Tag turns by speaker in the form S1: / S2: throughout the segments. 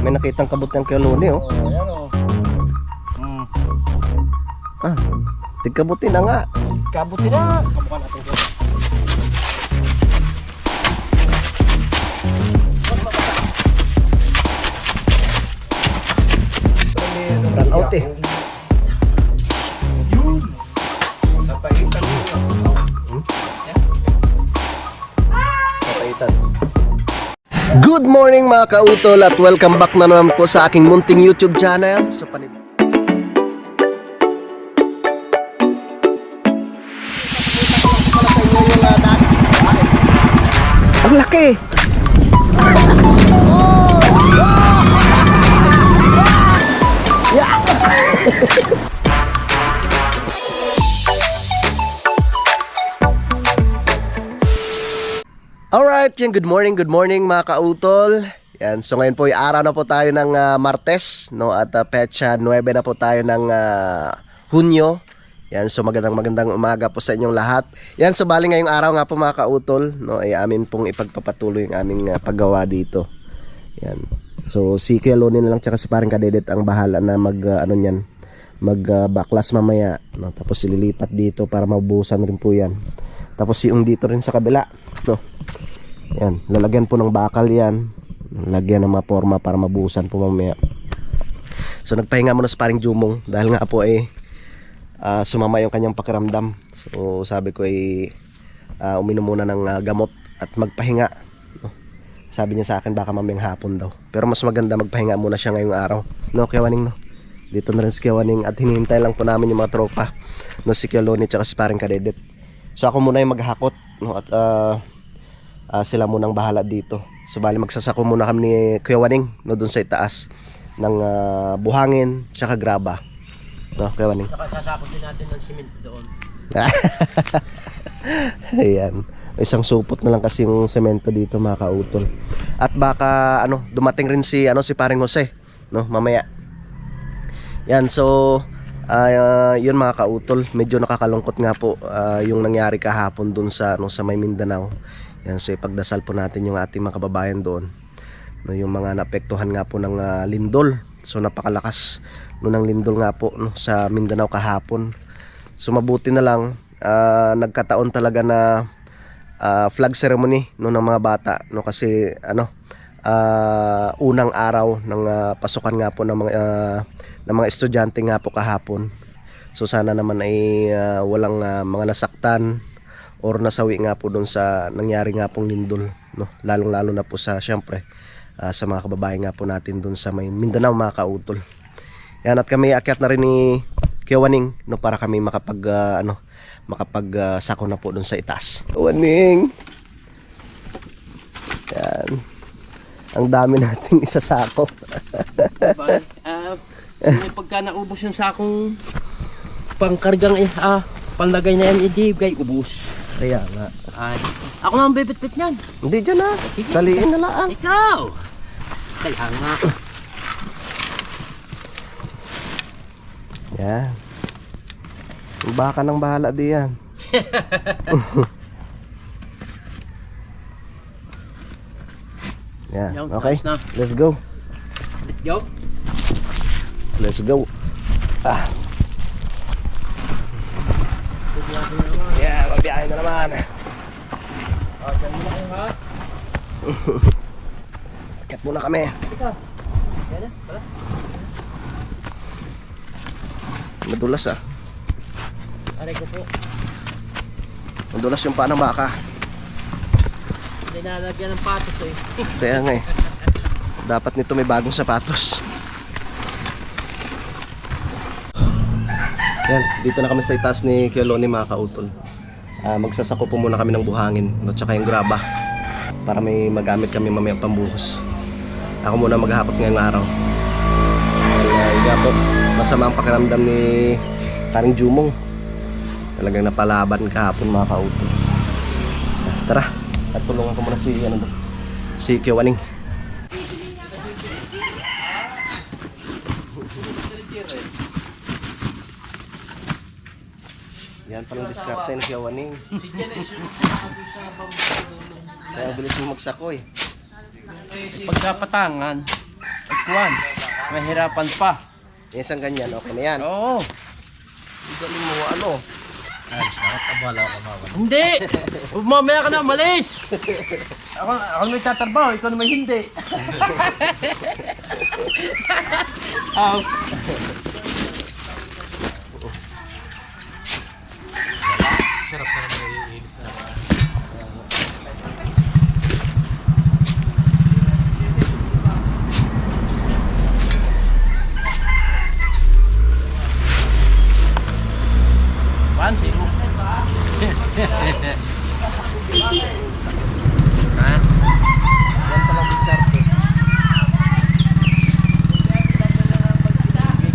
S1: May nakitang kabut ng Kialoni, oh.
S2: Ayan o.
S1: Ah, tigkabuti na nga.
S2: Kabuti na. Kabukan natin ko.
S1: Run out eh.
S2: Yun. Napaitan mo.
S1: Kapaitan. Good morning mga kautol at welcome back na naman po sa aking munting YouTube channel. So ang laki! Yeah! Alright, yan, good morning mga kautol. Yan, so ngayon po ay araw na po tayo ng Martes, no? At petsa 9 na po tayo ng Hunyo. Yan, so magandang umaga po sa inyong lahat. Yan, so bali ngayong araw nga po mga kautol, no, ay amin pong ipagpapatuloy ang aming paggawa dito. Yan. So si Kuya Loni na lang tsaka si Paring Kadedet ang bahala na baklas mamaya, no? Tapos ililipat dito para mabuhusan rin po yan. Tapos yung dito rin sa kabila, no. Yan, lalagyan po ng bakal yan. Lagyan ng mga forma para mabuhusan po mamaya. So nagpahinga muna sa Paring Jumong dahil nga po ay sumama yung kanyang pakiramdam. So sabi ko ay uminom muna ng gamot at magpahinga, no? Sabi niya sa akin baka mamayang hapon daw. Pero mas maganda magpahinga muna siya ngayong araw, no, Kuya Waning, no? Dito na rin si Kuya Waning at hinihintay lang po namin yung mga tropa, no, si Kuya Loni at si Paring Kadedet. So ako muna yung maghakot, no, at sila munang bahala dito. So bali magsasako muna kami ni Kuya Waning, no, dun sa itaas ng buhangin tsaka graba, no, Kuya Waning.
S2: Saka sasakot din natin ng simento doon.
S1: Ayan, isang supot na lang kasi yung semento dito mga kautol. At baka dumating rin si Paring Jose, no, mamaya. Yan, so yun mga kautol, medyo nakakalungkot nga po yung nangyari kahapon dun sa may Mindanao. Yan, so ipagdasal po natin yung ating mga kababayan doon, no, yung mga naapektuhan nga po ng lindol. So napakalakas ng lindol nga po, no, sa Mindanao kahapon. So mabuti na lang nagkataon talaga na flag ceremony, no, ng mga bata, no, kasi unang araw ng pasukan nga po ng mga estudyante nga po kahapon. So sana naman ay walang mga nasaktan or nasawi nga po doon sa nangyari nga pong lindol, no, lalong-lalo na po sa syempre sa mga kababayan nga po natin doon sa may Mindanao mga kautol. Yan, at kami akyat na rin ni Kuya Waning, no, para kami sako na po doon sa itaas. Waning. Yan. Ang dami nating isasako.
S2: Pagka naubos yung sakong pangkargang panlagay na yan, hindi kay ubos.
S1: Kaya nga.
S2: Ako naman bibit-bit niyan.
S1: Hindi dyan na. Daliin na lang.
S2: Ikaw. Kaya nga.
S1: Yan. Baka nang bahala diyan. Yan. Okay. Let's go.
S2: Let's go.
S1: Let's go. Yeah, mabiyahe na naman.
S2: Diyan muna kayo, ha?
S1: Akit muna kami.
S2: Ikaw. Yan na, tara.
S1: Madulas
S2: Aray ko po.
S1: Madulas yung paa ng baka.
S2: Hindi nalagyan ng patos eh.
S1: Kaya nga eh. Dapat nito may bagong sapatos. Yan, dito na kami sa itaas ni Kuya Loni mga kautol. Magsasako po muna kami ng buhangin, no, tsaka yung graba para may magamit kami mamaya pambuhos. Ako muna maghahakot ngayong araw. Kaya po, masama ang pakiramdam ni Paring Jumong. Talagang napalaban kahapon mga kautol. Tara, at tulungan ko muna si Kuya Waning. Yan palang diskarte ni Kuya Waning. Kaya bilis mo magsako eh.
S2: Pagkapatangan. At kuwan, mahirapan pa.
S1: Isang ganyan, okay na yan.
S2: Oo.
S1: Galing mo, ano?
S2: Hindi! Mamaya ka na, malis! Ako may tatrabaho, ikaw naman hindi. Aw.
S3: Sarap na naman iinit na.
S2: One, zero. Ha?
S1: Yan palang diskarte.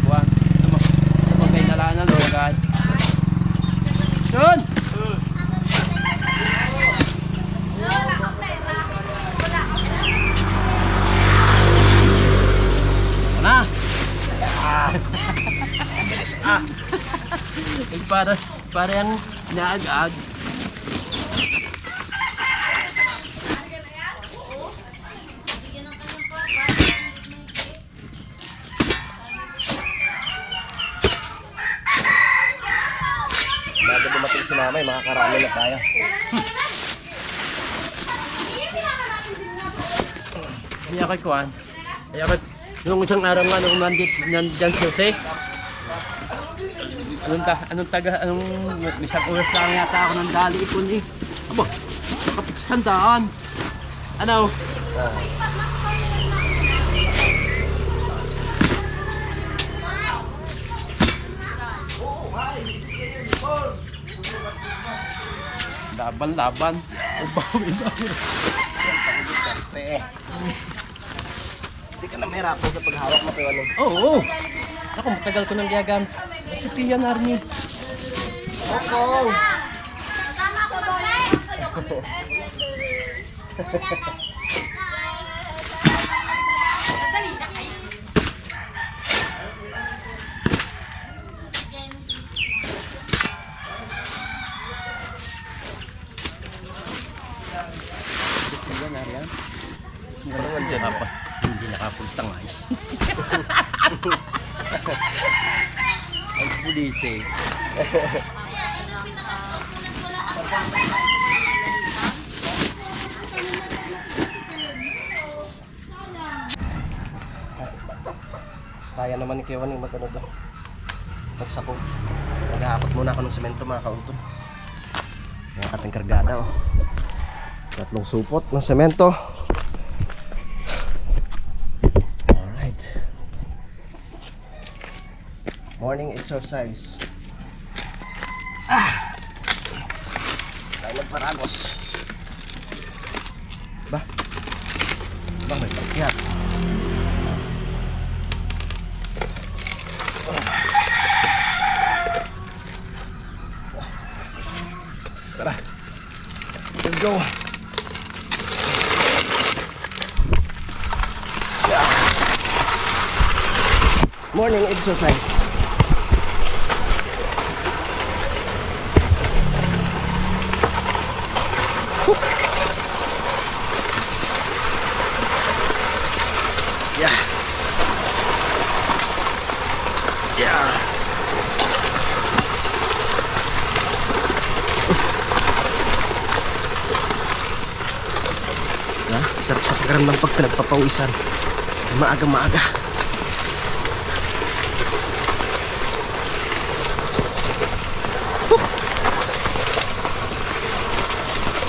S2: Kuwan. Naman kay nalanan, logay. Yun! Sana! Para yung naag-ag.
S1: Bago dumating si Mamay, makakarami na tayo.
S2: Hindi ako kuwan. Kaya ako, yung isang araw nga nung nandyan si Jose. Anong isang oras lang yata ako ng dali ipon eh. Aba, nakapagsantaan. Ano? Laban.
S1: Hindi ka na mahirapan sa paghawak mo kayo.
S2: Oo. Ako, matagal ko nang gagam. Si Pian Army.
S1: Opo!
S2: Hindi nakapunta nga. Ang pulis eh.
S1: Kaya naman ni Kewan yung magano doon. Magsako. Maghahakot muna ako ng semento mga kautol. Yung ating kargada oh. 3 supot ng semento. Alright. Morning exercise. Tayo magparagos. Ba? May pakyat. Tara. Let's go. Yeah. Morning exercise. Yeah. Yeah. Sarap sa pakiramdam pag pinagpapawisan. Maaga-maaga.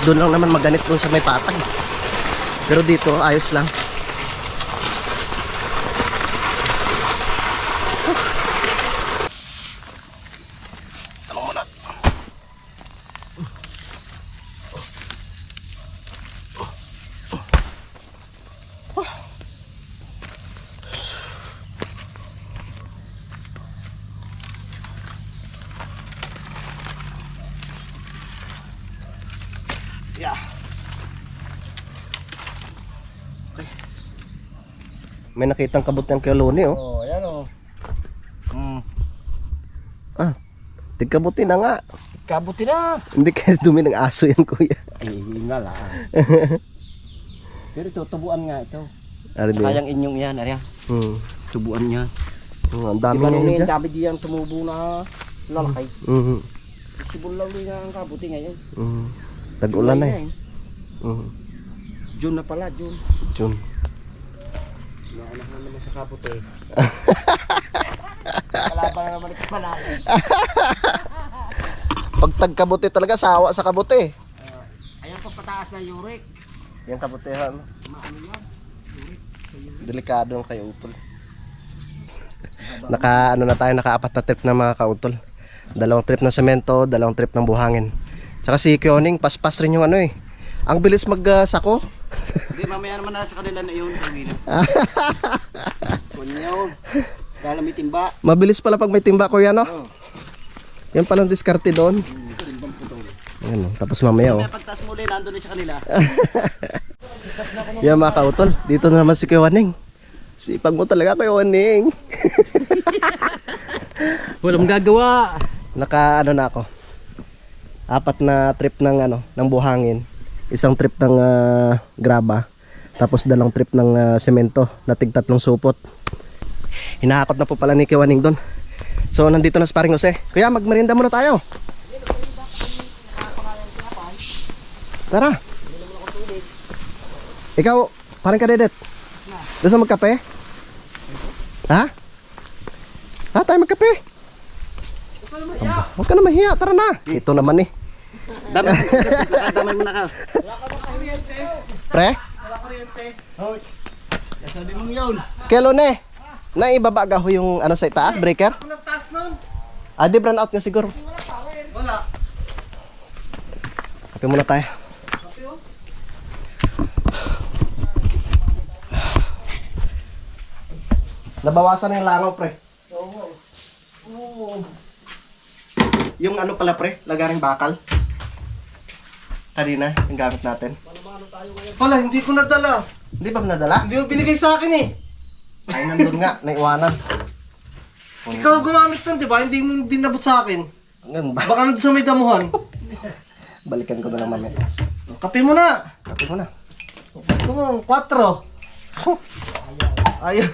S1: Doon lang naman maganit doon sa may patag. Pero dito ayos lang. Tanong mo na. Yeah. Okay. May nakitang kabutan kay Loni oh.
S2: Oh, ayan oh.
S1: Tigkabuti na nga.
S2: Kabuti na.
S1: Hindi kaya dumi ng aso yan kuya.
S2: Ay, hingal ah. Pero ito, tubuan nga ito.
S1: Ano din?
S2: Sayang inyong yan, Arya. Tubuan niya.
S1: Ang dami
S2: Diba
S1: ngayon
S2: nung
S1: dyan.
S2: dami diyan tumubo na lalakay. Sibol lang din ang kabuti ngayon.
S1: Tag-ulan na eh.
S2: June na pala, June.
S1: June.
S2: Naanak na naman sa kabuti. Wala pa na naman ipapalain.
S1: Pag tagkabuti talaga, sawa sa kabuti.
S2: Ayan pa pataas na yurik.
S1: Yung kabutihan.
S2: Maano yan?
S1: Delikado ng kay utol. Ano na tayo, naka-4 na trip na mga kautol. 2 trip ng semento, 2 trip ng buhangin. Tsaka si Kyoning, paspas rin yung ano eh. Ang bilis mag-sako.
S2: Hindi, mamaya naman na sa kanila na yun. Kunyaw. Dahil may timba.
S1: Mabilis pala pag may timba ko yan, no?
S2: Oh.
S1: Yan palang diskarte doon. Ayan, oh. Tapos mamaya, oh.
S2: Mamaya pagtaas muli, nandun na sa kanila.
S1: Yan mga kautol, dito na naman si Kyoning. Sipag mo talaga, Kyoning.
S2: Walang gagawa.
S1: Naka ano na ako. 4 na trip ng buhangin. 1 trip ng graba. Tapos 2 trip ng semento na tig 3 supot. Hinahakot na po pala ni Kyoning doon. So nandito na si Paring Jose. Kuya, magmerienda muna tayo. Tara. Ikaw, Paring Kadedet. Gusto magkape? Ha? Ha, tayo magkape? Huwag ka na mahiya, tara na. Ito naman eh.
S2: Damay mo na ka.
S1: Pre?
S2: Sabi mong yun.
S1: Kelo ne? Naibaba ho yung ano sa itaas, breaker? Di brown out nga siguro.
S2: Wala.
S1: Kape muna tayo. Nabawasan na yung langaw, pre. Oo. Yung ano pala, pre, lagaring bakal. Kanina, yung gamit natin.
S4: Pala, hindi ko nadala.
S1: Hindi ba nadala?
S4: Hindi mo binigay sa akin eh.
S1: Ay, nandun nga, naiwanan.
S4: Ikaw gumamit nun, di ba? Hindi mo dinabot sa akin.
S1: Ganun ba?
S4: Baka nandun sa may damuhan.
S1: Balikan ko na lang mamaya.
S4: Kape mo na.
S1: Kape mo na.
S4: Gusto mo, 4. Ayaw.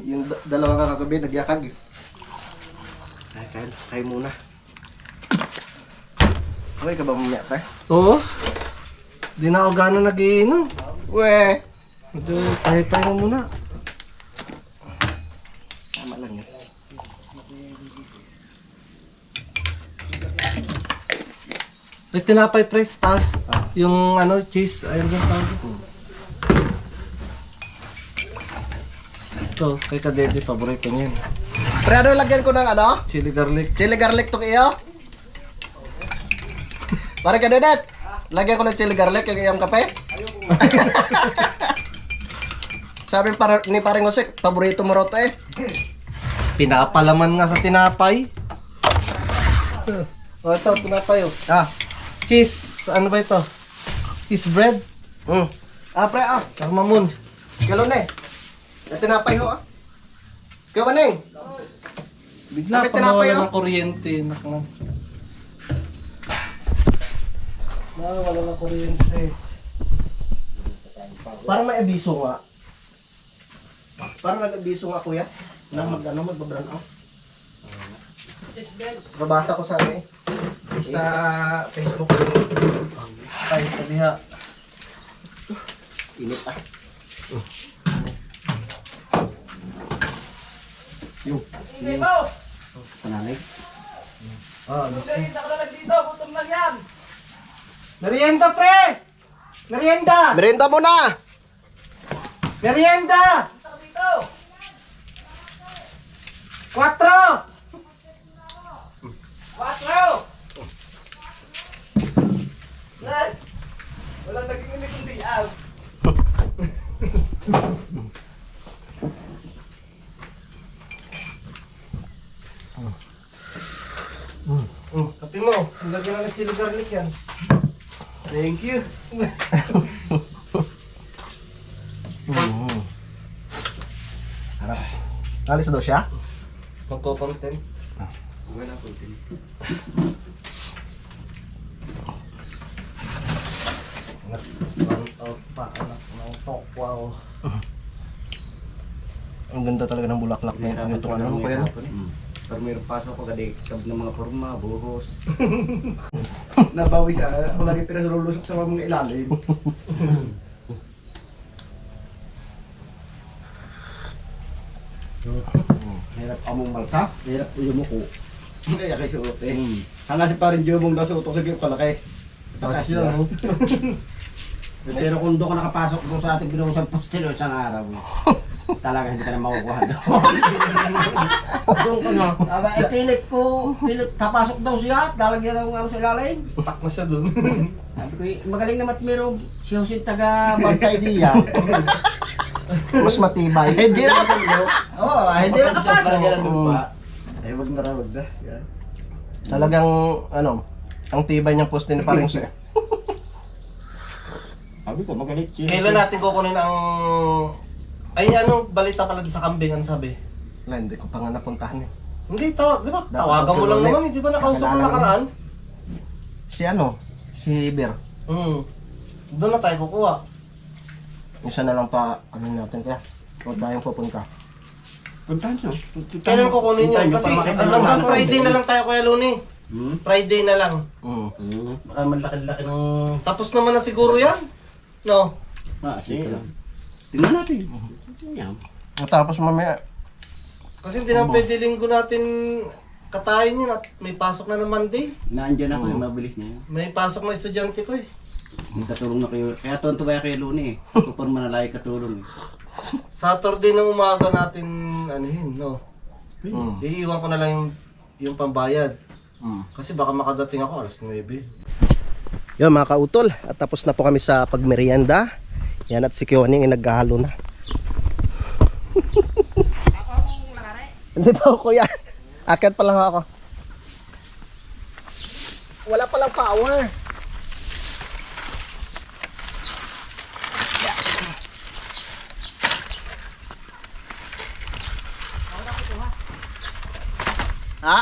S1: Yung dalawang kakagabi, nagyakag. Kain muna. Okay ka ba mamaya, pre?
S4: Oo. Di na ako gano'n nag-iinom.
S1: We!
S4: Medyo tayo mo muna.
S1: Tama lang yun.
S4: May tinapay pre sa taas. Yung ano, cheese. Ayun yung tawag. Ito, kay Kadede, paborito niya yun.
S1: Pre, ano lagyan ko ng ano?
S4: Chili garlic.
S1: Chili garlic to iyo? Para ka Dedet. Lagyan ko ng chili garlic yung iyong kape. Sabi ni Paring Jose, paborito mo roto eh.
S4: Pinapalaman nga sa tinapay. O ito, tinapay oh.
S1: Ah.
S4: Cheese, ano ba ito? Cheese bread?
S1: Pre,
S4: Karmamon.
S1: galon eh. Tinapay ho ah. Kaya maneng.
S4: Bigla
S1: Kapit
S4: pa
S1: tinapay,
S4: nawala
S1: oh.
S4: ng kuryente. Nawala ng kuryente.
S1: Parang may abiso nga. Parang nag-abiso nga kuya. Na magbabrand out. Babasa ko sa ano eh. Sa Facebook.
S4: Ay, kadiha.
S1: Init ah. Yung. Pananay.
S4: Merienda, pre! Merienda!
S1: Merienda muna!
S4: Merienda! 4! 4! Walang naging ulit kundi yaw. Kape mo, lagyan na ng chili garlic yan. Thank you.
S1: Sarap. Alis daw siya?
S4: Magko-content.
S2: Wala content.
S4: Burn out pa anak ng tokwa ko.
S1: Ang ganda talaga ng bulaklak na yun. Itong ano ko yan.
S5: Pero mayroon pasok ko gadig ng mga forma, buhos. Nabawi siya. Ako lagi pinalulusok sa mga ilalim. Hirap among malsa, hirap yumuko. Kaya kayo suotin. Hanga si parin Jumong daw suotok sa giyok kalaki.
S4: Asya, no?
S5: Pero kung doon ka nakapasok doon sa ating binuusang postil isang araw, talaga hindi ka na makukuha doon.
S2: Doon ka na.
S5: Aba, pilit, papasok daw siya, lalagyan ng ano sa ilalim.
S4: Stuck na siya dun.
S5: Sabi ko, magaling naman meron si Jose taga Bantay diya.
S1: Mas matibay.
S5: Hindi na Oo, hindi na kapasok.
S4: Ay, wag na rawag na. Yan.
S1: Talagang, ano, ang tibay niyang poste ni parang siya.
S5: Sabi ko, magalit siya.
S3: Kailan natin kukunin ang... Ay, ano, balita pala sa kambing, ano sabi?
S1: Wala, hindi ko pa nga napuntahan eh.
S3: Hindi, di ba? Tawagan mo lang naman, di ba nakausap mo nakaraan?
S1: Si ano? Si Bir.
S3: Doon na tayo kukuha.
S1: Isa na lang pa, ano natin kaya? Huwag tayong pupunta.
S5: Puntahan siya.
S3: Kailan kukunin yun? Kasi hanggang Friday na lang tayo, Kuya Luni. Friday na lang.
S5: Baka malaki-laki ng...
S3: Tapos naman na siguro yan. No?
S5: Sige lang. Tingnan natin. Tingnan.
S1: Tapos mamaya,
S3: Kasi hindi na pwede linggo natin katayin yun at may pasok na ng Monday.
S2: Nandiyan ako, mabilis na yun.
S3: May pasok na estudyante ko eh.
S2: May katulong na kayo. Kaya tonto ba kayo Luni eh. Kuporma na lagi katulong eh.
S3: Saturday ng umaga natin, ano yun, no? Iiwan ko na lang yung pambayad. Kasi baka makadating ako alas 9.
S1: yun mga kautol, at tapos na po kami sa pagmerienda. Yan, at si Kyoning ay naghahalo na. Hindi pa ako kuya. Akit pa lang ako. Wala palang power. Ha?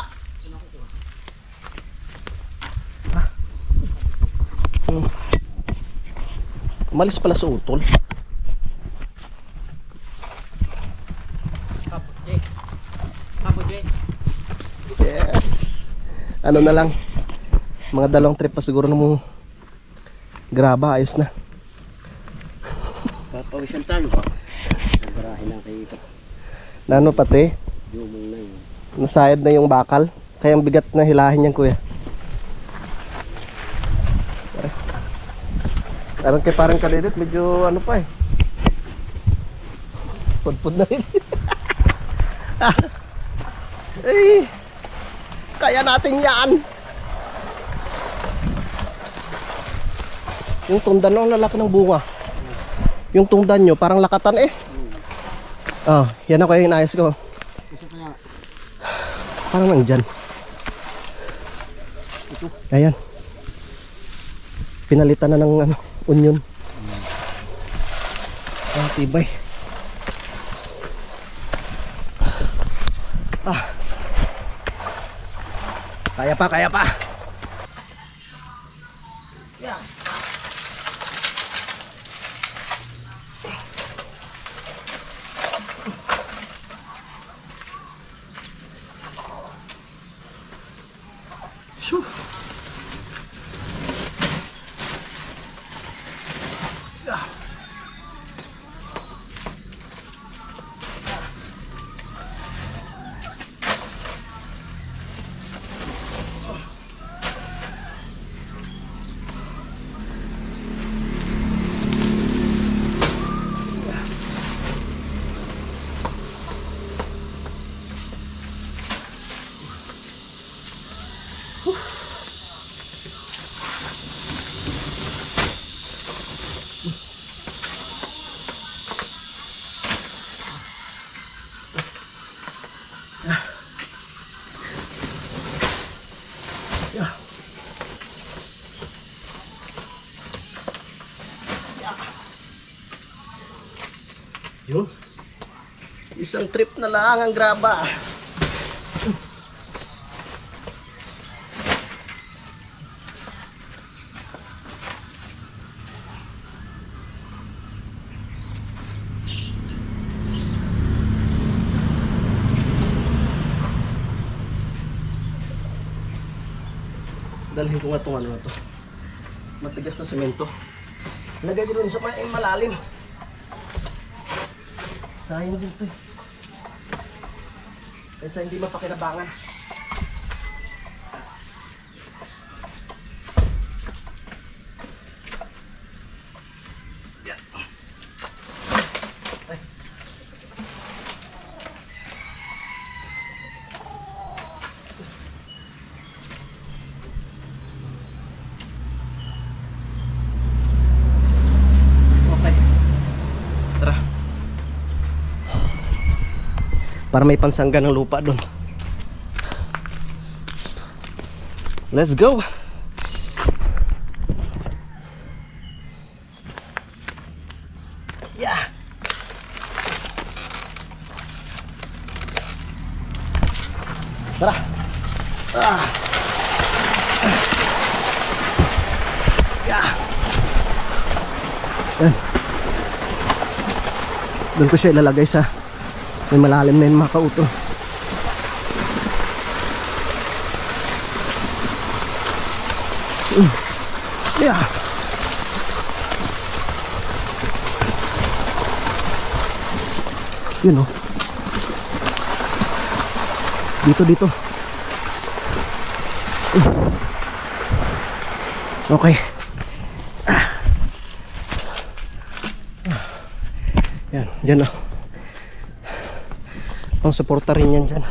S1: Umalis pala sa utol. Yes. Ano na lang. Mga 2 trip pa siguro na mo. Graba, ayos na.
S2: Papawisan tayo ba? Barahin na kayo.
S1: Nano pati?
S2: Jumong na yun.
S1: Nasayad na yung bakal. Kaya ang bigat na hilahin yan kuya. Parang kay parang kalilit, medyo ano pa eh. Pudpud na rin. Ay, kaya natin yan. Yung tundan nyo, ang lalaki ng bunga. Yung tundan nyo, parang lakatan eh. Oh, yan ako yung inayos ko. Parang nandyan. Ayan. Pinalitan na ng ano, onion. Ah, tibay. Ah. Kaya pa, kaya pa. Yeah. Shoo. Yun. Isang trip na lang ang graba. Dalhin ko nga itong ano na to. Matigas na semento. Lagay ko dun sa malalim. Sayang dito eh. Kaysa hindi mapakinabangan. Yan. Ay. Okay. Tara. Para may pansangga ng lupa doon. Let's go. Yeah. Tara. Ah. Yeah. Doon ko siya ilalagay sa may malalim na yung mga kauto. Yeah. Yun oh. Dito. Okay. Yan, dyan oh. Pang suporta rin yan dyan.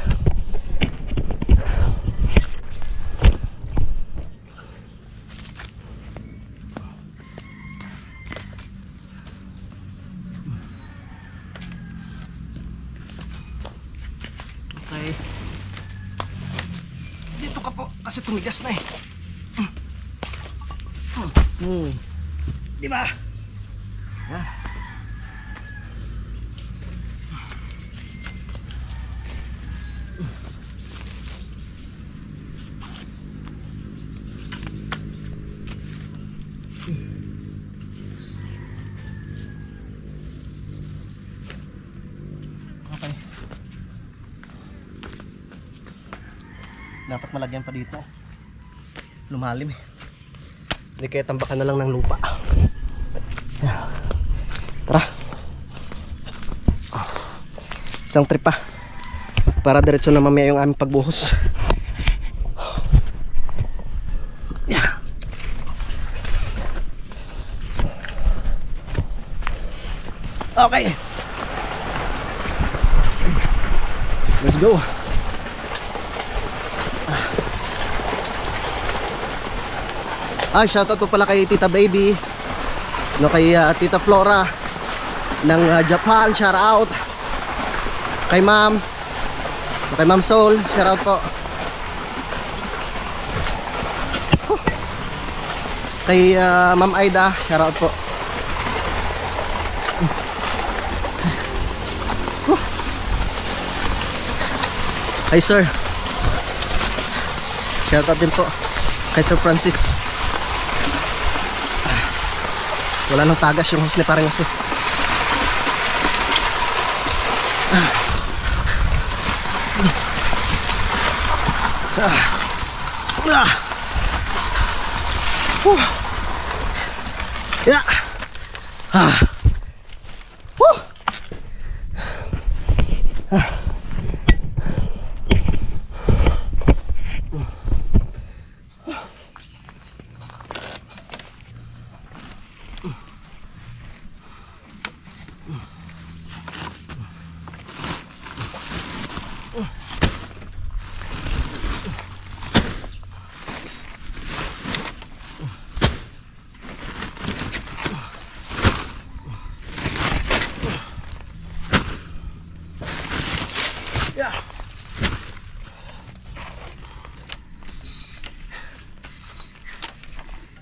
S1: Okay. Dito ka po kasi tumigas na eh. Di ba? Okay. Dapat malagyan pa dito. Lumalim eh. Hindi kaya tambakan na lang ng lupa. Tara. Isang trip pa. Para diretso na mamaya yung aming pagbuhos. Yeah. Okay. Let's go. Ay, shoutout po pala kay Tita Baby, no, kay Tita Flora ng Japan, shoutout. Kay Ma'am, kay Ma'am Soul, shoutout po. Kay Ma'am Aida, shoutout po. Hi sir, shoutout din po kay Sir Francis. Wala nang tagas yung husli, parang husli. Yeah.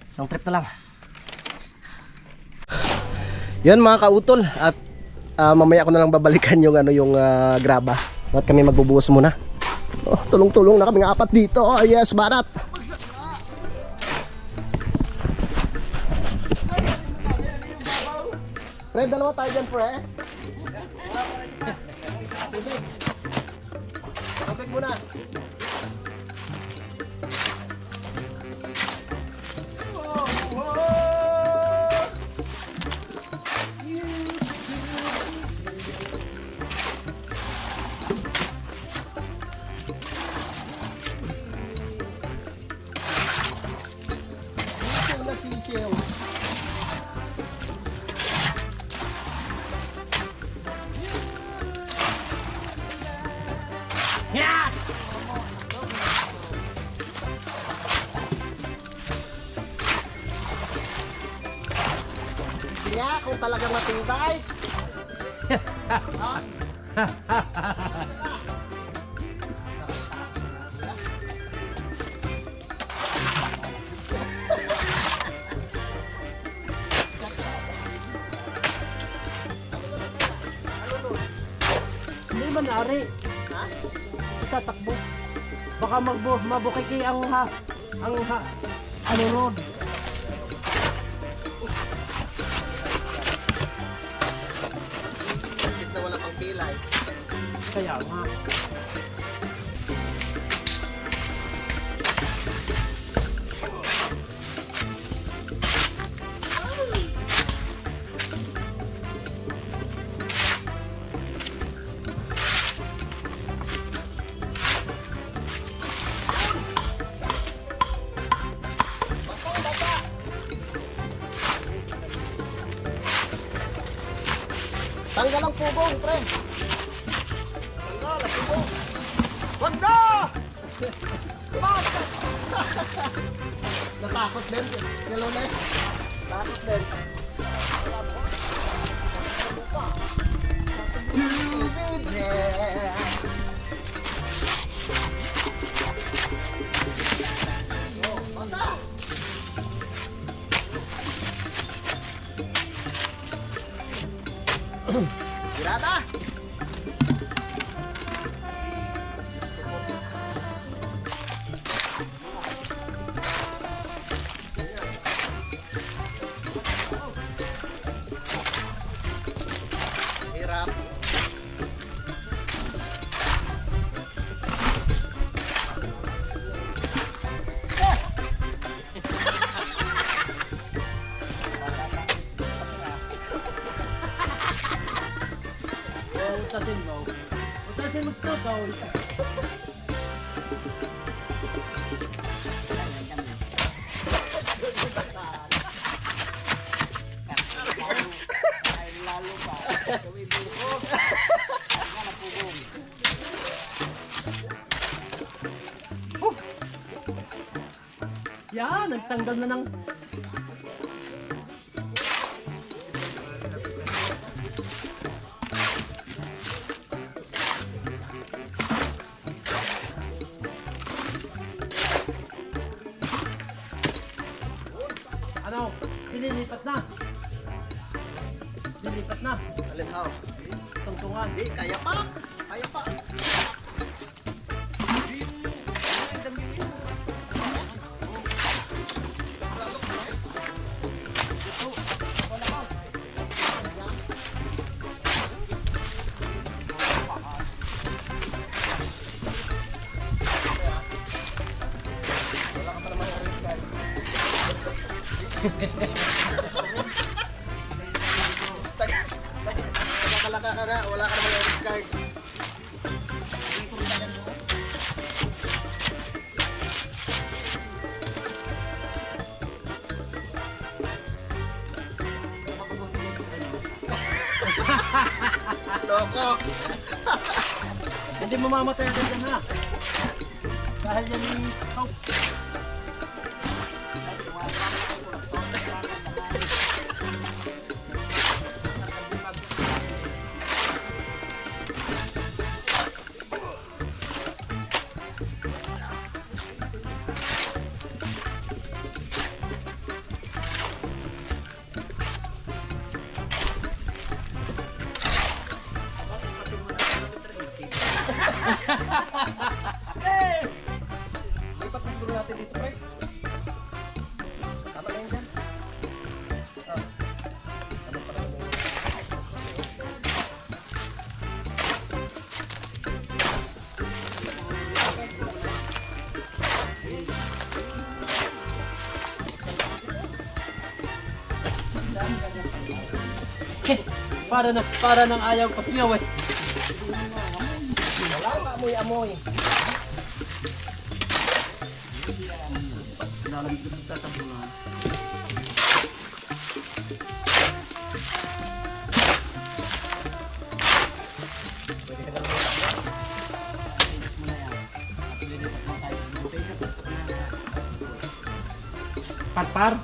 S1: Isang trip na lang. Yan mga kautol. At mamaya ko na lang babalikan yung yung graba. At kami magbubuhos muna. Oh, tulong-tulong na kami ng apat dito. Oh, yes, barat. Pre, dalawa tayo dyan, pre. Tubig muna.
S5: talaga matibay.
S2: Hindi man ari.
S5: Ha?
S2: Tatakbo. Baka mabukiki ang ano nun.
S5: Imbis na wala pang pilay.
S2: Kaya nga.
S5: Tanggal ang pugong, pre. Tanggal ang pugong. Wag na! Bakit? Natakot din. Yellow neck. Takot din. To be there. Oh, basa! Tirada! Hirap.
S2: Utasin mo. Utasin mo to daw. Yan, nagtanggal na ng... Ano? Sililipat na. Sililipat na.
S5: Alin how?
S2: Tungtungan.
S5: Hindi, kaya pa. Kaya pa. Nakalaka ka na, wala ka naman yung card. Loko!
S2: Hindi mamamatay agad yan ha. Dahil yan yung... Oh.
S5: Lipat na siguro natin dito, pre. Tama na yun dyan. Ah. Tama pa naman yun.
S2: Para nang ayaw pa singaw eh.
S5: Wala ka amoy-amoy.
S2: Parpar.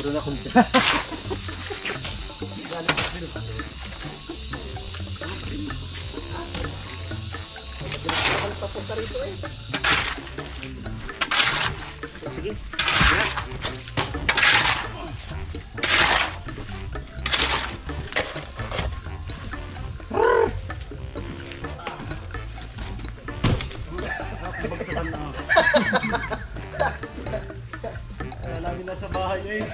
S2: Siguro na kung
S5: Papunta rito eh. Sige.
S2: lagi nasa bahay eh.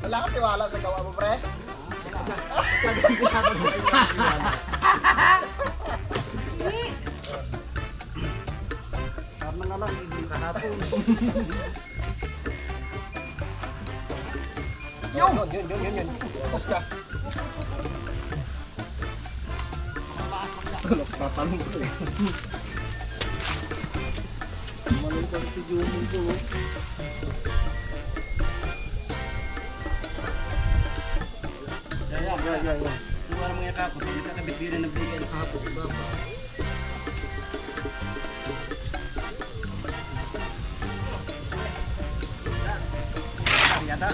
S5: Wala kang tiwala sa gawa mo, pre?
S2: Karna nga lang, hindi kahapon.
S5: Yun. Tapos ka.
S3: Patalong ko eh.
S2: Malungkot si Jumon ko.
S3: Yeah.
S2: Kung ano mga kapos, hindi ka kabibirin ng bigay ng kapos. Yata.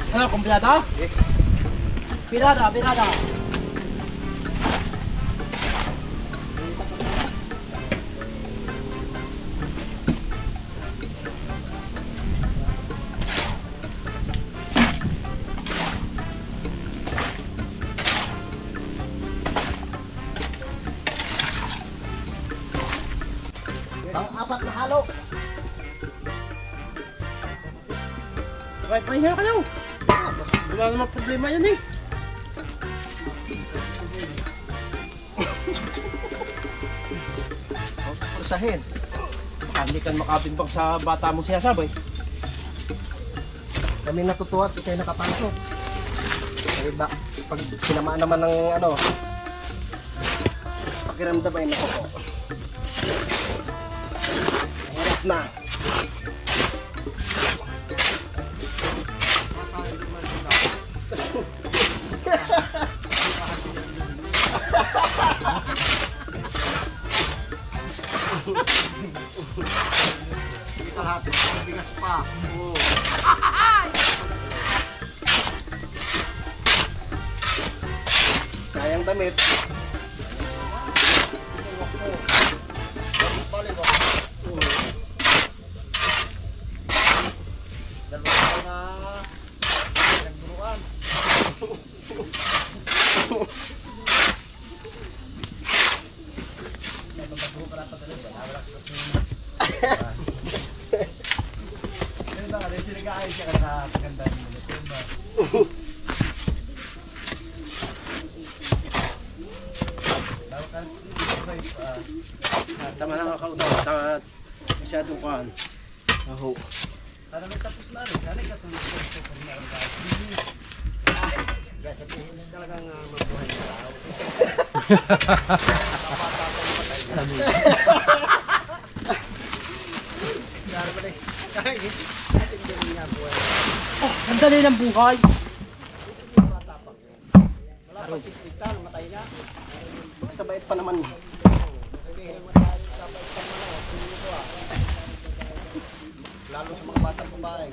S2: Ano, kumpleto? Pirada.
S5: Pang-apat na halo.
S2: Right, pahinga ka lang. Wala namang problema yan eh.
S5: Kursahin.
S2: Hindi ka makabimbang sa bata mo siya sabay.
S5: Kami natutuwa at ikay nakapasok. Kasi ba, pag sinamaan naman ng ano, pakiramdam ay nako. Hirap na.
S2: Hindi kalahati, bigas pa. Oo.
S5: Sayang damit.
S2: Dalawa na nagburuan. Tama na nga kaunaw. Masyadong kuhan. Aho.
S5: Para may tapos na rin. Sana ikatulog ko ito kung meron ka. Kaya sabihin lang talagang mabuhay na tao. Dari ba na kahit hindi niya buhay.
S2: Ang dali ng buhay.
S5: Wala pa si Pita, namatay na. Sabait pa naman. Lalo sa mga batang babae.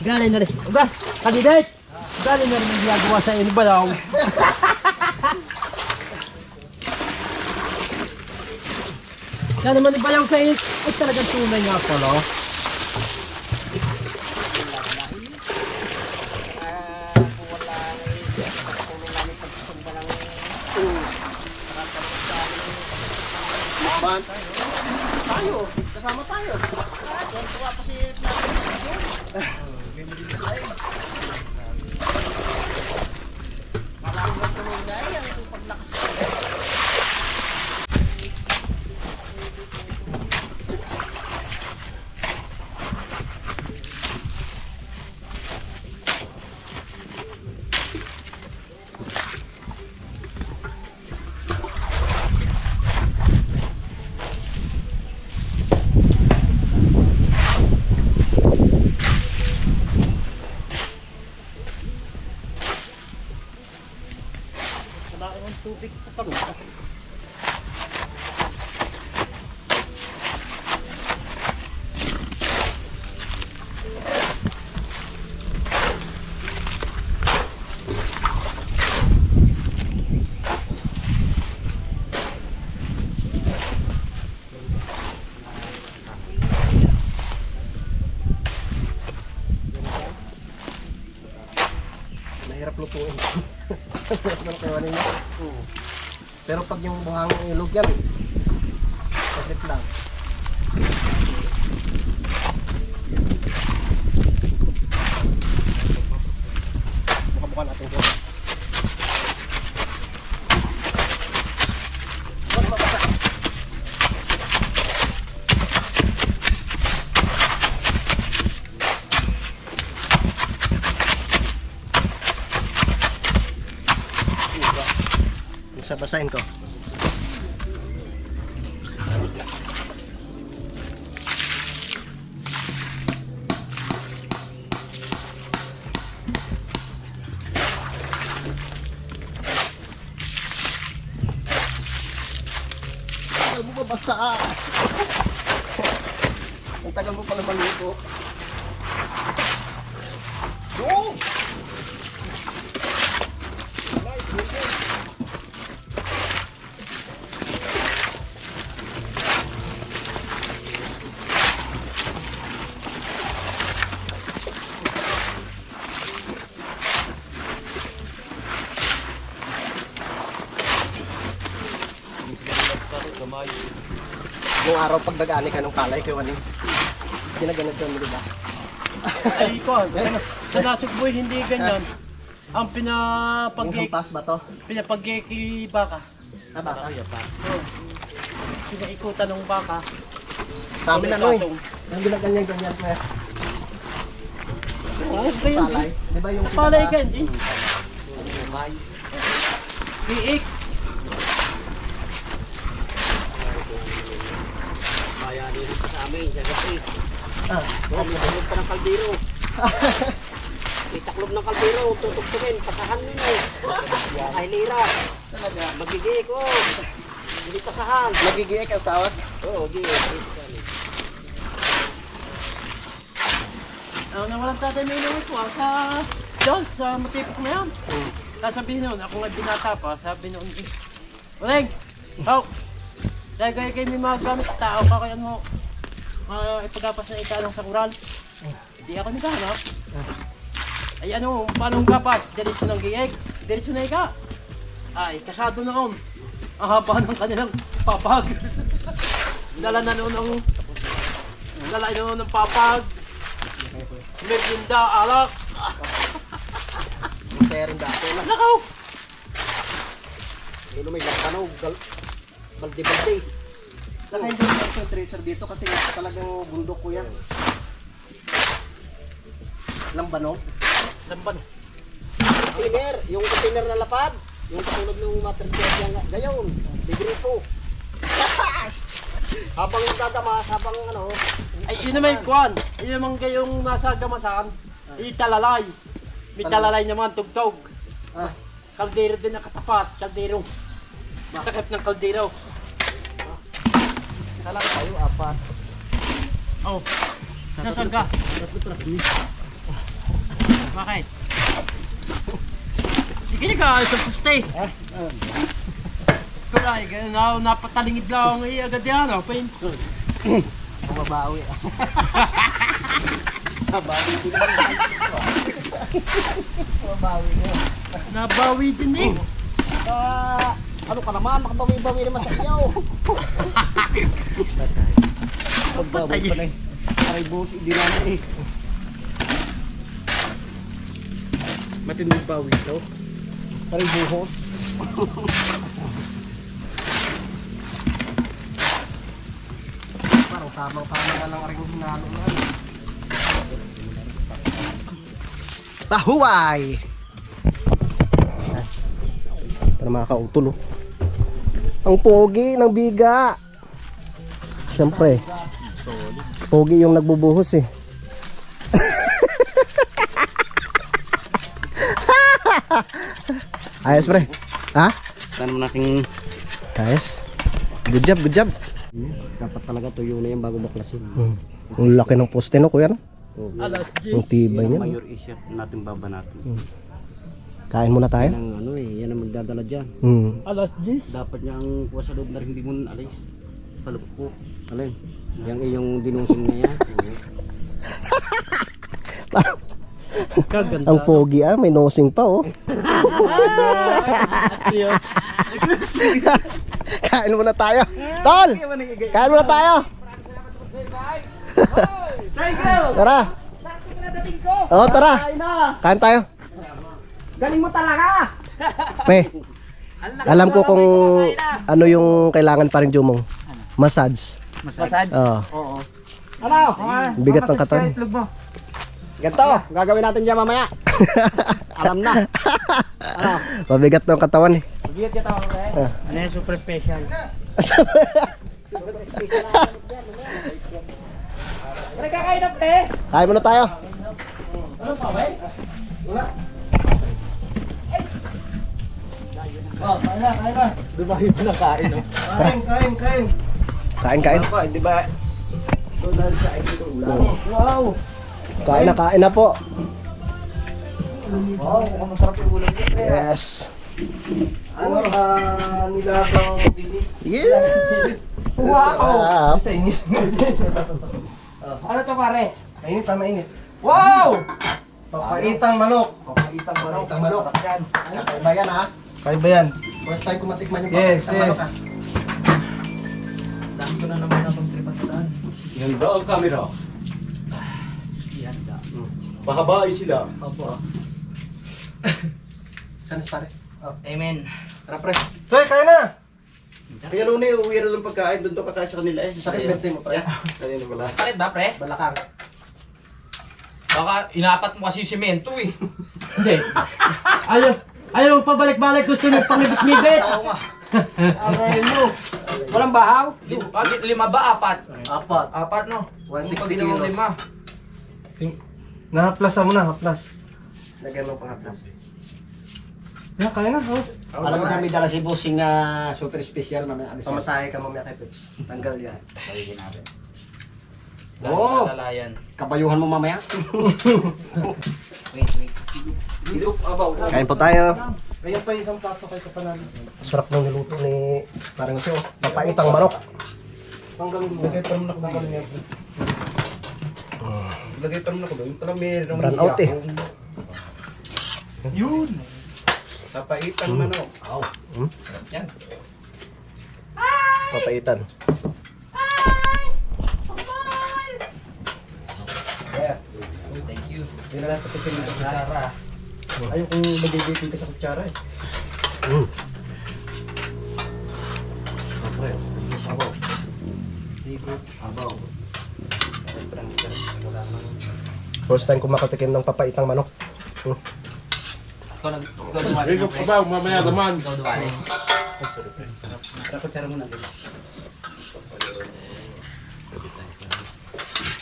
S2: Galing na rin. Uga, kandidat! Galing na rin ang ginagawa sa inyo ba daw? Yan naman iba yung sa inyo. Ay talagang tunay nga pala.
S5: Tayo, kasama tayo. Yan tuwa pa si Malamang na tuloy na yan itong paglakas. lutuin. Ano kayo niya? Pero pag yung buhangin ilog yan, saglit lang. Buka-buka natin ko. Huwag mabasa. Basahin ko. Tagal mo mabasa. Ang tagal mo pala maluto. Go! Yung araw pag nag-ani ka ng palay kayo ano, ginaganito mo diba?
S2: Ay, ko. Sa nasugboy, hindi ganyan. Ang
S5: Yung hampas ba to?
S2: pinapagkiki baka.
S5: Ah, baka.
S2: Pinaikutan ng baka.
S5: Sa amin ano eh. Yung ginaganyan-ganyan mo eh.
S2: Oo, ganyan.
S5: Palay. Di ba yung
S2: Palay ganyan. Iik.
S5: Ah,
S6: May taklob pa ng kaldero. May taklob ng kaldero, tutugtugin, pasahan nyo na eh. Ay lira.
S5: talaga.
S6: Magigig ko. Hindi pasahan.
S5: Nagigiik ang tawag.
S6: Oo, gigig.
S2: Ang nawalan tatay may inuwi ko sa John, sa matipok na yan. Sasabihin noon, ako nga binata pa, sabi noon, Uleng! Oh! Dahil kayo may mga gamit tao ka kaya mo ipagapas na itanong sa kural. Hindi ako naghanap. Ay ano, paano gapas? Diretso ng giyeg? Diretso na ika? Ay, kasado na on. Ang haba ng kanilang papag. Dala na noon ng papag. Merginda, alak.
S5: Masaya rin dati na.
S2: Nakaw!
S6: Ano may lakpanaw, balde-balde.
S5: Naka-enjoy ko sa tracer dito kasi talagang bundok ko yan. Lambanog.
S2: Lamban.
S6: Container, yung container na lapad. Yung katulad ng material niya gayon. Bigripo. Habang nagdadamas, habang ano.
S2: Ay, yun naman yung kwan. Yun naman kayong nasa gamasan. Italalay. May talalay naman, tugtog.
S5: Ah,
S2: Kaldero din ang katapat. Kaldero. Takip ng kaldero.
S5: talaga tayo, apat.
S2: Oh. Nasaan ka? Bakit? Hindi ka sa puste. Kulay, napatalingid lang agad yan. Pain.
S5: Bumabawi. Nabawi din naman. Bumabawi na.
S2: Nabawi din eh.
S6: Ano ka naman, makabawi-bawi naman sa iyo.
S5: Pagbawi pa na eh. Aray buti, hindi namin eh. Matinding bawi ito. Aray buhos. Parang tamang-tama na lang aring hinalo na. Tahuay! Para makakautol oh. Ang pogi ng biga. Siyempre. Pogi yung nagbubuhos eh. Ayos pre. Ha?
S6: Saan mo nating
S5: Ayos. Good job, good job.
S6: dapat talaga tuyo na yan bago baklasin.
S5: Ang laki ng poste no kuya no?
S2: Alas
S5: Ang
S2: 10.
S5: tibay niya.
S6: Mayor isya natin baba natin.
S5: Kain muna tayo.
S6: Yan ang ano eh, yan ang magdadala dyan.
S2: Alas 10.
S6: Dapat niya ang kuha sa loob na rin hindi mo alis. Palupok po. Alin? Yang iyong dinusing na yan.
S2: Kaganda.
S5: Ang pogi ah, may nosing pa oh.
S1: Kain muna tayo. Tol! Kain muna tayo.
S5: Thank you!
S1: Tara.
S6: Sakto ka na dating ko.
S1: Oo, tara.
S5: Kain na!
S1: Kain tayo.
S6: Galing mo talaga.
S1: Pe, alam ko kung ano yung kailangan pa rin, Jumong. Massage.
S6: Massage?
S1: Oo.
S6: Oo. Ano?
S1: Bigat ng katawan.
S6: Ganito, gagawin natin dyan mamaya. Alam na. Ano?
S1: Mabigat ng katawan eh.
S6: Bigyan kita mamaya.
S2: Ano yung super special?
S6: Pre, kakain na pre.
S1: Kain muna tayo.
S5: Oh, kain na, kain na. Kain.
S1: Kain.
S5: Apa, di ba?
S6: Wow.
S1: Kain na po.
S5: Wow, mukhang masarap yung ulam niya.
S1: Yes.
S5: Ano, nilagang dilis.
S1: Yeah.
S6: Wow.
S5: Sa init.
S6: Ano to pare?
S5: Mainit, mainit.
S6: Wow!
S5: Papaitang manok.
S6: Papaitang manok.
S5: Papaitang manok.
S6: Yan.
S1: Kakaiba yan ha.
S5: Kaiba yan.
S1: First time ko matikman yung
S5: Yes,
S1: papaitang manok,
S5: yes.
S1: ha.
S6: Dami ko na naman akong tripan na daan.
S4: Ganda ang camera. Pahabaay sila.
S6: Opo.
S1: Sanas pare.
S6: Amen.
S1: Tara pre.
S5: Pre, kain na!
S4: Kaya Luni, uwi na lang pagkain. Doon to kakain sa kanila eh.
S1: Sakit bente mo pre.
S4: Kanina pala.
S6: Sakit ba pre?
S1: Balakang.
S6: Baka inapat mo kasi semento eh.
S2: Hindi. Ayaw pabalik-balik gusto mo pangibit-ngibit.
S6: Oo nga.
S5: Aray mo.
S6: Walang bahaw? Bakit lima ba? Apat?
S5: Apat.
S6: Apat no?
S1: 160
S6: Pag ginawang
S1: kilos.
S6: lima.
S5: Nahaplasan mo na, haplas.
S1: Lagyan mo pang haplas.
S5: Yan, kain na. Oh.
S6: Alam mo kami dala si Bossing na super special mamaya alis.
S1: Pamasahe ka mamaya kay Peps. Tanggal yan.
S6: Pagiging natin.
S5: Oo.
S6: Lalayan. Kabayuhan mo mamaya? Wait.
S5: Dilok, abaw.
S1: Kain po tayo.
S5: Ayan pa isang plato kay kapanan.
S1: Sarap ng niluto ni parang ito. Papaitang manok.
S5: Tanggalin mo. Lagay pa naman ako tanggalin niya.
S4: Lagay pa naman ako doon. Parang mayroong
S1: Brown out eh.
S4: Yun! Papaitang manok.
S6: Yan.
S1: Papaitan.
S6: Thank you.
S4: Hindi na lang patikin ng
S6: Sara.
S4: Ayaw kung magigitin ka sa kutsara eh.
S1: First time ko makatikim ng papaitang manok.
S6: Ikaw dumali na pre.
S2: Mamaya naman.
S6: Ikaw dumali.
S4: Kutsara muna.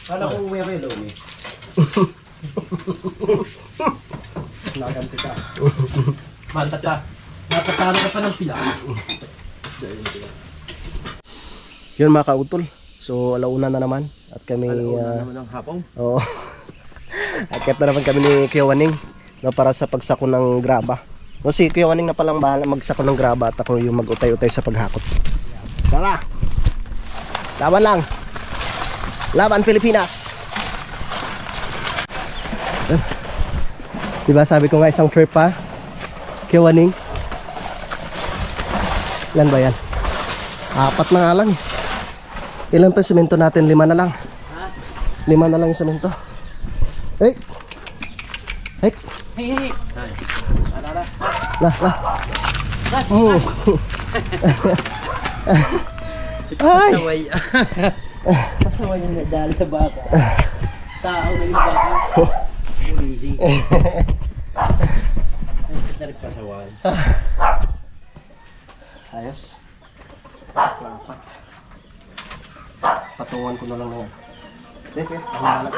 S5: Kala ko uwi ako yung Lumi.
S1: Naganti ka.
S2: Basta. Natatalo ka pa ng pila.
S1: Yun mga kautol. So alauna na naman. At kami...
S2: Naman ang hapong.
S1: Oo. Akit na naman kami ni Kiyawaning no, para sa pagsako ng graba. No, si Kiyawaning na palang bahala magsako ng graba at ako yung mag-utay-utay sa paghakot. Tara! Laban lang! Laban Pilipinas! Diba sabi ko nga isang trip pa? Kiyawaning? Ilan ba yan? 4 na nga lang. Ilan pa yung semento natin? 5 na lang. 5 na lang yung semento. Hey! Hey!
S6: Hey.
S1: Lah! Ay!
S2: Saway. Saway yung nadali sa baka. Tao na yung baka. Amazing. Na rin pasaway.
S1: Ayos. 4. Patungan ko na lang yan. Dek, ang malat.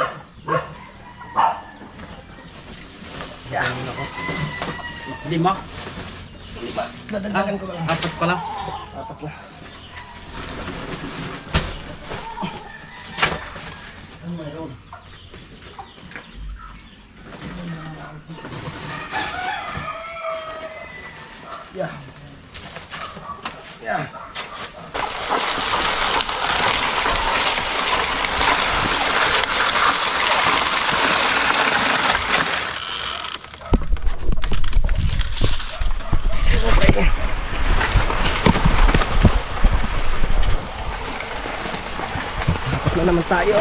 S2: Lima. Dadagdagan ko lang. Apat pala.
S1: 4 na. Lipat na naman tayo.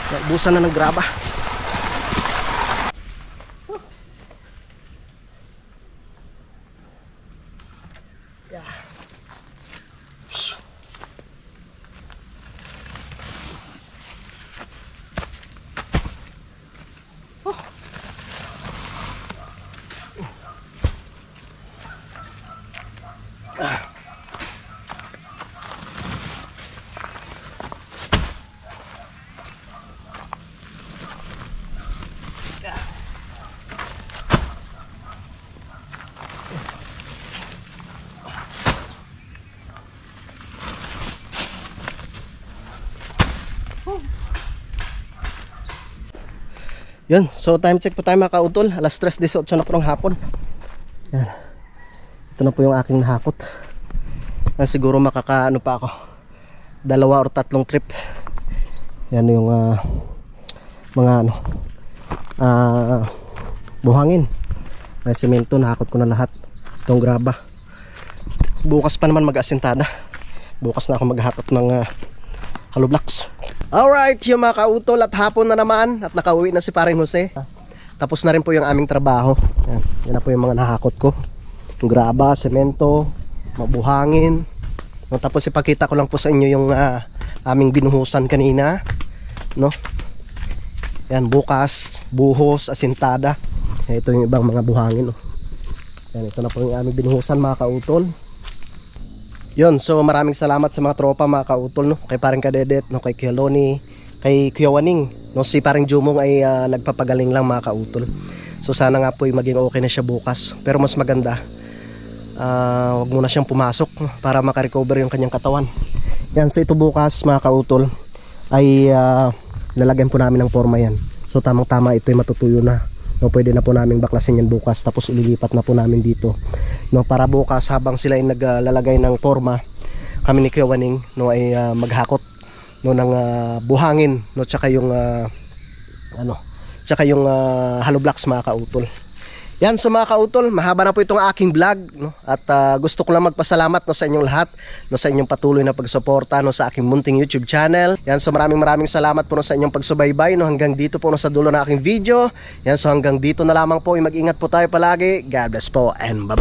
S1: Naubusan na ng graba. Yun, so time check po tayo mga kautol. Alas 3:18 na po ng hapon. Yan. Ito na po yung aking nahakot. Siguro makakaano pa ako, 2 or 3 trip. Yan yung mga buhangin. Ay semento, nahakot ko na lahat. Itong graba. Bukas pa naman mag-asintada. Bukas na ako maghakot ng hollow blocks. Alright, yung mga kautol, at hapon na naman at nakauwi na si Paring Jose. Tapos na rin po yung aming trabaho. Yan na po yung mga nahakot ko. Yung graba, semento, mabuhangin. Tapos ipakita ko lang po sa inyo yung aming binuhusan kanina, no? Yan, bukas, buhos, asintada. Ito yung ibang mga buhangin, no? Yan, ito na po yung aming binuhusan mga kautol. Yun, so maraming salamat sa mga tropa mga kautol, no? Kay Paring Kadedet, no? Kay Kuya Loni, kay Kuya Waning, no? Si Paring Jumong ay nagpapagaling lang mga kautol. So sana nga po ay maging okay na siya bukas. Pero mas maganda, wag muna siyang pumasok, no? Para makarecover yung kanyang katawan. Yan, so ito bukas mga kautol ay lalagyan po namin ng forma yan. So tamang tama ito ay matutuyo na, no? Pwede na po namin baklasin yan bukas. Tapos ililipat na po namin dito, no? Para bukas habang sila ay naglalagay ng forma, kami ni Kuya Waning, no, ay maghakot, no, ng buhangin, no, tsaka yung hollow blocks mga kautol. Yan, so mga kautol, mahaba na po itong aking vlog, no? At gusto ko lang magpasalamat, no, sa inyong lahat, no, sa inyong patuloy na pagsuporta, no, sa aking munting YouTube channel. Yan, so maraming salamat po, no, sa inyong pagsubaybay, no, hanggang dito po, no, sa dulo ng aking video. Yan, so hanggang dito na lamang po, mag-ingat po tayo palagi. God bless po and bye-bye.